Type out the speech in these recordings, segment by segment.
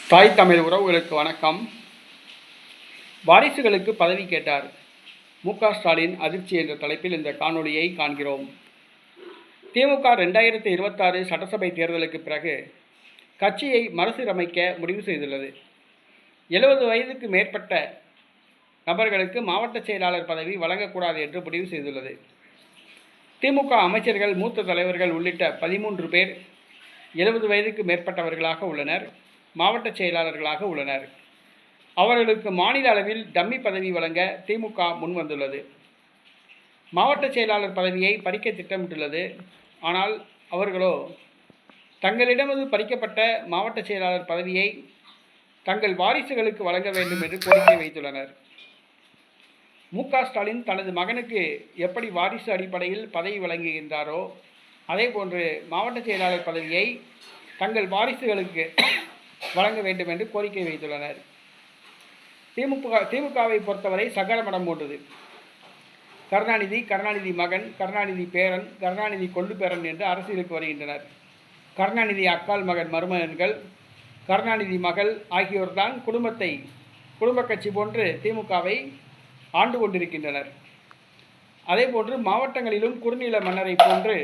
தாய் தமிழ் உறவுகளுக்கு வணக்கம். வாரிசுகளுக்கு பதவி கேட்டார் மு.க. ஸ்டாலின் அதிர்ச்சி என்ற தலைப்பில் இந்த காணொளியை காண்கிறோம். திமுக 2026 சட்டசபை தேர்தலுக்கு பிறகு கட்சியை மறுசீரமைக்க முடிவு செய்துள்ளது. 70 வயதுக்கு மேற்பட்ட நபர்களுக்கு மாவட்ட செயலாளர் பதவி வழங்கக்கூடாது என்று முடிவு செய்துள்ளது. திமுக அமைச்சர்கள், மூத்த தலைவர்கள் உள்ளிட்ட 13 பேர் 70 வயதுக்கு மேற்பட்டவர்களாக உள்ளனர். மாவட்ட செயலாளர்களாக உள்ளனர். அவர்களுக்கு மாநில அளவில் டம்மி பதவி வழங்க திமுக முன்வந்துள்ளது. மாவட்ட செயலாளர் பதவியை பறிக்க திட்டமிட்டுள்ளது. ஆனால் அவர்களோ தங்களிடமிருந்து பறிக்கப்பட்ட மாவட்ட செயலாளர் பதவியை தங்கள் வாரிசுகளுக்கு வழங்க வேண்டும் என்று கோரிக்கை வைத்துள்ளனர். மு.க. ஸ்டாலின் தனது மகனுக்கு எப்படி வாரிசு அடிப்படையில் பதவி வழங்குகின்றாரோ அதேபோன்று மாவட்ட செயலாளர் பதவியை தங்கள் வாரிசுகளுக்கு வழங்க வேண்டும் என்று கோரிக்கை வைத்துள்ளனர். திமுகவை பொறுத்தவரை சகரமடம் போன்றது. கருணாநிதி மகன், கருணாநிதி பேரன், கருணாநிதி கொள்ளு பேரன் என்று அரசியலுக்கு வருகின்றனர். கருணாநிதி அக்கால் மகன் மருமகன்கள், கருணாநிதி மகள் ஆகியோர்தான் குடும்ப கட்சி போன்று திமுகவை ஆண்டு கொண்டிருக்கின்றனர். அதேபோன்று மாவட்டங்களிலும் குறுநில மன்னரை போன்று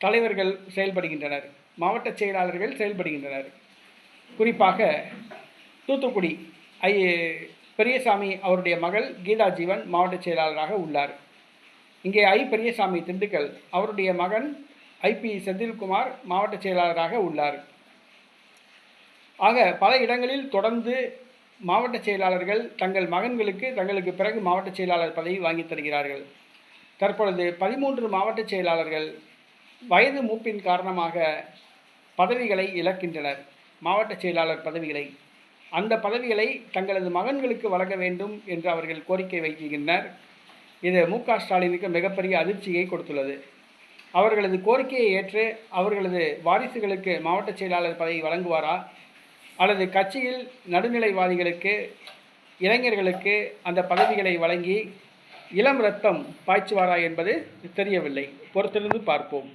தலைவர்கள் செயல்படுகின்றனர். மாவட்ட செயலாளர்கள் செயல்படுகின்றனர். குறிப்பாக தூத்துக்குடி பெரியசாமி அவருடைய மகள் கீதா ஜீவன் மாவட்ட செயலாளராக உள்ளார். இங்கே பெரியசாமி திண்டுக்கல் அவருடைய மகன் ஐ.பி. செந்தில்குமார் மாவட்ட செயலாளராக உள்ளார். ஆக பல இடங்களில் தொடர்ந்து மாவட்ட செயலாளர்கள் தங்கள் மகன்களுக்கு தங்களுக்கு பிறகு மாவட்ட செயலாளர் பதவி வாங்கி தருகிறார்கள். தற்பொழுது 13 மாவட்ட செயலாளர்கள் வயது மூப்பின் காரணமாக பதவிகளை இழக்கின்றனர். மாவட்ட செயலாளர் பதவிகளை, அந்த பதவிகளை தங்களது மகன்களுக்கு வழங்க வேண்டும் என்று அவர்கள் கோரிக்கை வைக்கின்றனர். இது மு.க. ஸ்டாலினுக்கு மிகப்பெரிய அதிர்ச்சியை கொடுத்துள்ளது. அவர்களது கோரிக்கையை ஏற்று அவர்களது வாரிசுகளுக்கு மாவட்ட செயலாளர் பதவி வழங்குவாரா அல்லது கட்சியில் நடுநிலைவாதிகளுக்கு, இளைஞர்களுக்கு அந்த பதவிகளை வழங்கி இளம் இரத்தம் பாய்ச்சுவாரா என்பது தெரியவில்லை. பொறுத்திருந்து பார்ப்போம்.